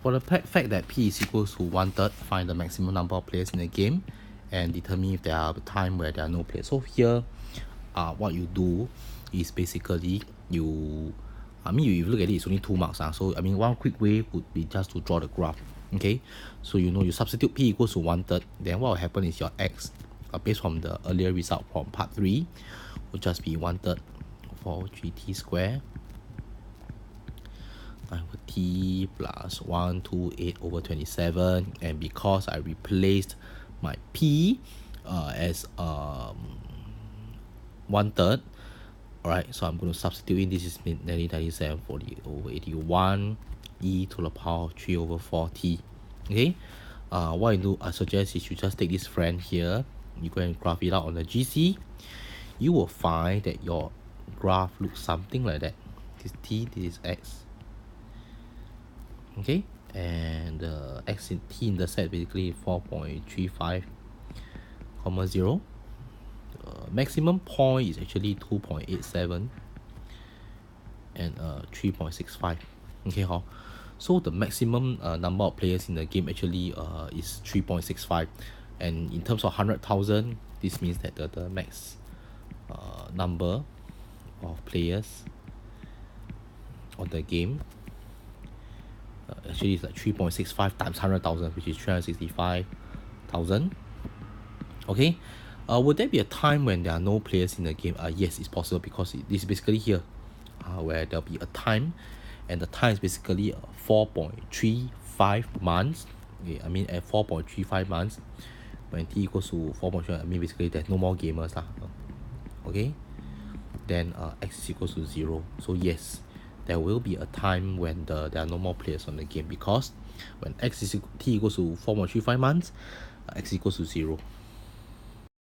For the fact that P is equals to 1/3, find the maximum number of players in the game and determine if there are time where there are no players. So here, what you do is basically you, if you look at it, it's only 2 marks. So one quick way would be just to draw the graph. Okay, so you substitute P equals to 1/3, then what will happen is your X, based on the earlier result from part 3, will just be 1/3 for GT square over t plus 128 over 27, and because I replaced my P as 1/3, alright, so I'm going to substitute in. This is 1997 40 over 81 e to the power of 3 over 4t. Okay, what I suggest is you just take this friend here, you go and graph it out on the GC. You will find that your graph looks something like that. This is t, this is x. Okay, and x in t-intercept basically 4.35, 0. Maximum point is actually 2.87 and 3.65. Okay, so the maximum number of players in the game actually is 3.65, and in terms of 100,000, this means that the max number of players on the game actually is like 3.65 times 100,000, which is 365,000. Okay, would there be a time when there are no players in the game? Yes, it's possible, because this is basically here where there'll be a time, and the time is basically 4.35 months. Okay, at 4.35 months, when t equals to 4.3, basically there's no more gamers okay, then x is equals to 0. So yes, there will be a time when there are no more players on the game, because when t equals to 4.35 months, x equals to 0.